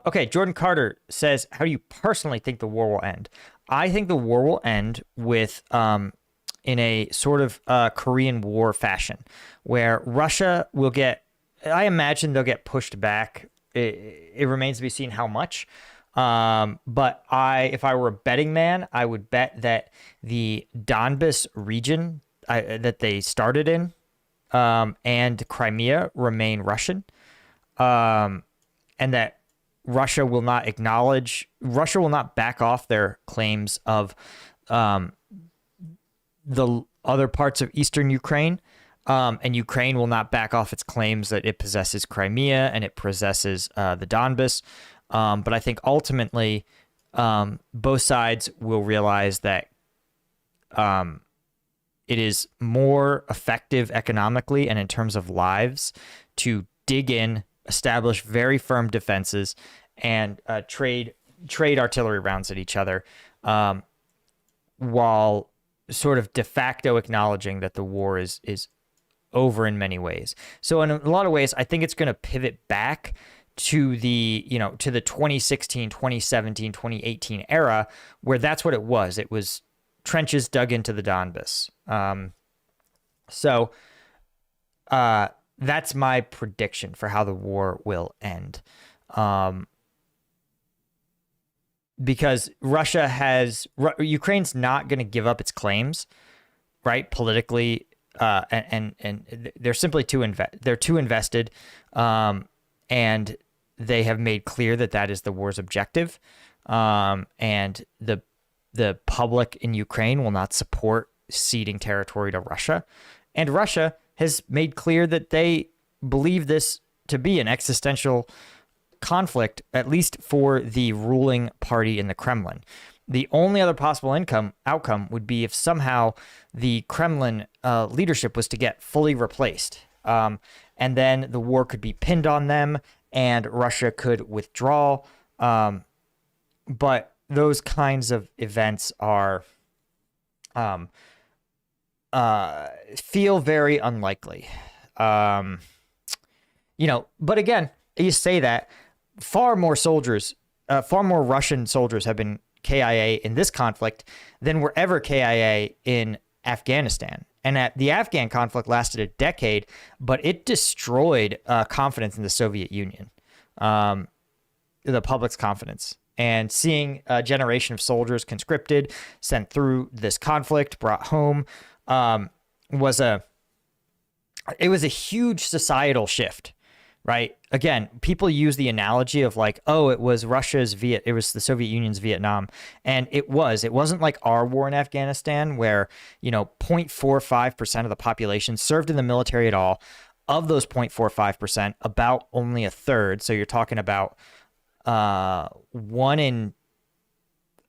Okay, Jordan Carter says, how do you personally think the war will end? I think the war will end with in a sort of Korean War fashion, where Russia will get, I imagine they'll get pushed back. It remains to be seen how much. But if I were a betting man, I would bet that the Donbas region that they started in, and Crimea remain Russian, and that Russia will not back off their claims of the other parts of eastern Ukraine. And Ukraine will not back off its claims that it possesses Crimea and it possesses the Donbas. But I think ultimately both sides will realize that it is more effective economically and in terms of lives to dig in, establish very firm defenses, and trade artillery rounds at each other, while sort of de facto acknowledging that the war is over in many ways. So in a lot of ways, I think it's going to pivot back to the 2016, 2017, 2018 era, where that's what it was. It was trenches dug into the Donbas. So that's my prediction for how the war will end. Because Ukraine's not going to give up its claims, right? Politically, and they're simply too invested, and they have made clear that is the war's objective, and the public in Ukraine will not support ceding territory to Russia, and Russia has made clear that they believe this to be an existential conflict, at least for the ruling party in the Kremlin. The only other possible outcome would be if somehow the Kremlin leadership was to get fully replaced. And then the war could be pinned on them and Russia could withdraw. But those kinds of events feel very unlikely. But again, you say that far more Russian soldiers have been KIA in this conflict than were ever KIA in Afghanistan. And the Afghan conflict lasted a decade, but it destroyed confidence in the Soviet Union, the public's confidence. And seeing a generation of soldiers conscripted, sent through this conflict, brought home, was a huge societal shift. Right. Again, people use the analogy of like, oh, it was it was the Soviet Union's Vietnam. And it wasn't like our war in Afghanistan where, 0.45% of the population served in the military at all. Of those 0.45%, about only a third. So you're talking about one in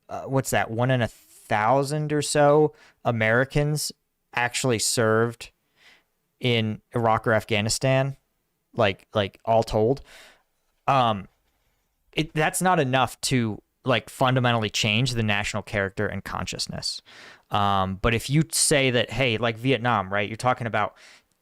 1,000 or so Americans actually served in Iraq or Afghanistan. Like all told, that's not enough to like fundamentally change the national character and consciousness. But if you say that, hey, like Vietnam, right, you're talking about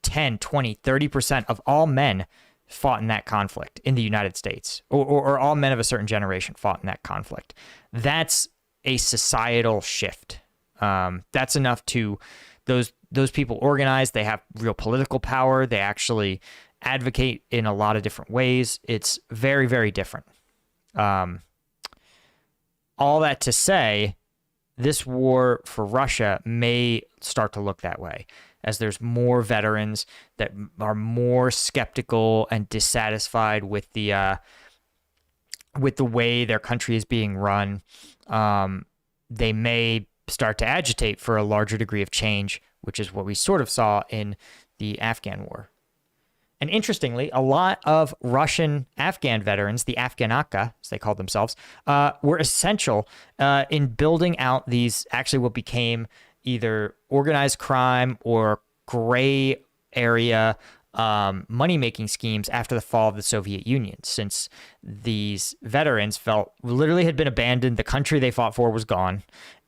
10, 20, 30% of all men fought in that conflict in the United States, or all men of a certain generation fought in that conflict. That's a societal shift. That's enough to those people organize. They have real political power. They actually advocate in a lot of different ways. It's very, very different. All that to say, this war for Russia may start to look that way, as there's more veterans that are more skeptical and dissatisfied with the way their country is being run. They may start to agitate for a larger degree of change, which is what we sort of saw in the Afghan war. And interestingly, a lot of Russian Afghan veterans, the Afghanaka, as they called themselves, were essential in building out these, actually what became either organized crime or gray area money-making schemes after the fall of the Soviet Union, since these veterans literally had been abandoned. The country they fought for was gone.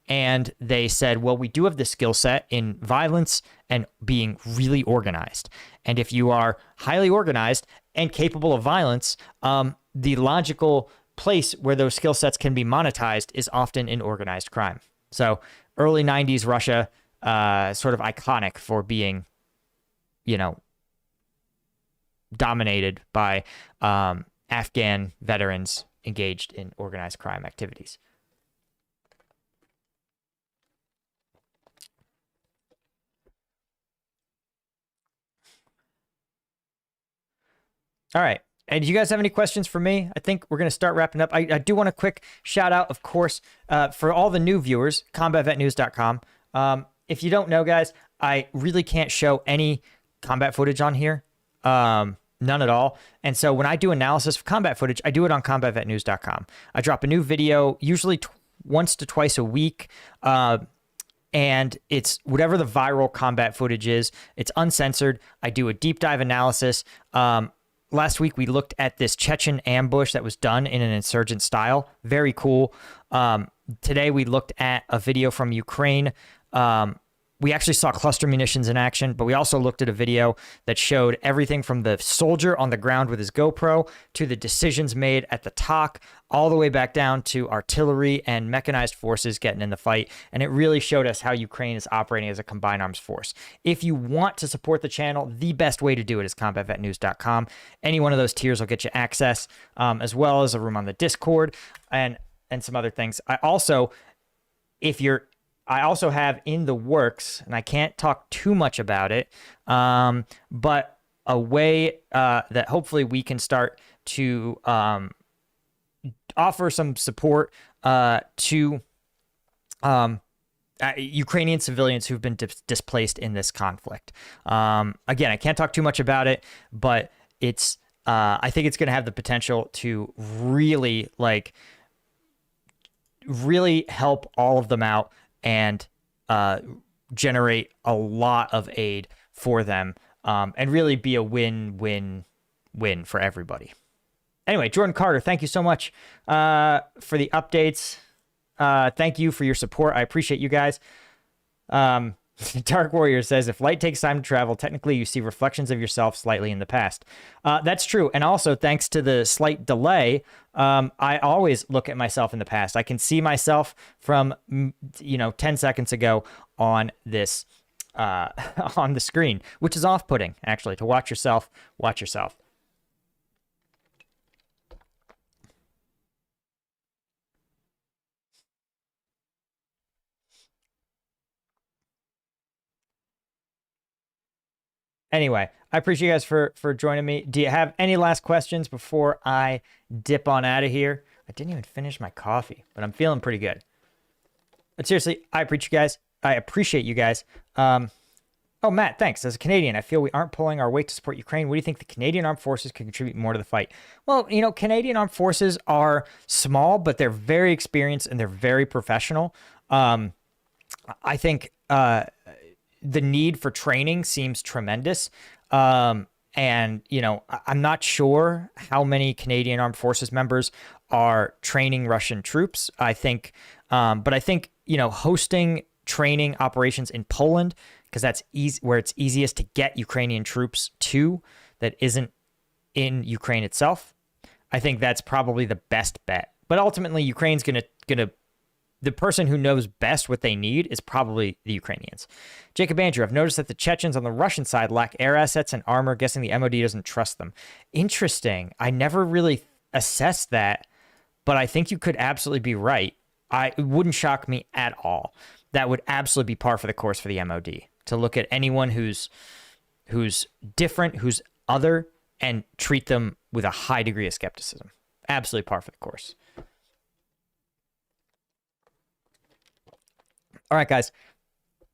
And they said, well, we do have the skill set in violence and being really organized. And if you are highly organized and capable of violence, the logical place where those skill sets can be monetized is often in organized crime. So early 90s Russia, sort of iconic for being, dominated by Afghan veterans engaged in organized crime activities. All right. And do you guys have any questions for me? I think we're going to start wrapping up. I do want a quick shout out, of course, for all the new viewers, combatvetnews.com. If you don't know, guys, I really can't show any combat footage on here. None at all. And so when I do analysis of combat footage, I do it on combatvetnews.com. I drop a new video usually once to twice a week. And it's whatever the viral combat footage is. It's uncensored. I do a deep dive analysis. Last week, we looked at this Chechen ambush that was done in an insurgent style. Very cool. Today, we looked at a video from Ukraine. We actually saw cluster munitions in action, but we also looked at a video that showed everything from the soldier on the ground with his GoPro to the decisions made at the TOC, all the way back down to artillery and mechanized forces getting in the fight. And it really showed us how Ukraine is operating as a combined arms force. If you want to support the channel, the best way to do it is combatvetnews.com. Any one of those tiers will get you access, as well as a room on the Discord and some other things. I also have in the works, and I can't talk too much about it, but a way that hopefully we can start to offer some support to Ukrainian civilians who've been displaced in this conflict. Again, I can't talk too much about it, but it's I think it's going to have the potential to really help all of them out and generate a lot of aid for them, and really be a win-win-win for everybody. Anyway, Jordan Carter, thank you so much for the updates. Thank you for your support. I appreciate you guys. Dark Warrior says, if light takes time to travel, technically you see reflections of yourself slightly in the past. That's true. And also, thanks to the slight delay, I always look at myself in the past. I can see myself from, 10 seconds ago on this, on the screen, which is off-putting, actually, to watch yourself. Anyway, I appreciate you guys for joining me. Do you have any last questions before I dip on out of here? I didn't even finish my coffee, but I'm feeling pretty good. But seriously, I appreciate you guys. Oh, Matt, thanks. As a Canadian, I feel we aren't pulling our weight to support Ukraine. What do you think the Canadian Armed Forces can contribute more to the fight? Well, Canadian Armed Forces are small, but they're very experienced and they're very professional. I think the need for training seems tremendous. And, I'm not sure how many Canadian Armed Forces members are training Russian troops. I think, hosting training operations in Poland, because that's where it's easiest to get Ukrainian troops to that isn't in Ukraine itself. I think that's probably the best bet. But ultimately, Ukraine's gonna the person who knows best what they need is probably the Ukrainians. Jacob Andrew, I've noticed that the Chechens on the Russian side lack air assets and armor, guessing the MOD doesn't trust them. Interesting. I never really assessed that, but I think you could absolutely be right. It wouldn't shock me at all. That would absolutely be par for the course for the MOD, to look at anyone who's different, who's other, and treat them with a high degree of skepticism. Absolutely par for the course. All right, guys.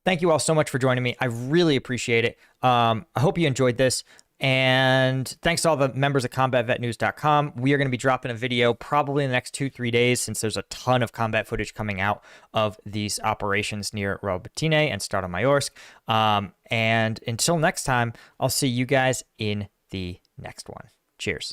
Thank you all so much for joining me. I really appreciate it. I hope you enjoyed this. And thanks to all the members of combatvetnews.com. We are going to be dropping a video probably in the next 2-3 days, since there's a ton of combat footage coming out of these operations near Robotyne and Staromayorsk. And until next time, I'll see you guys in the next one. Cheers.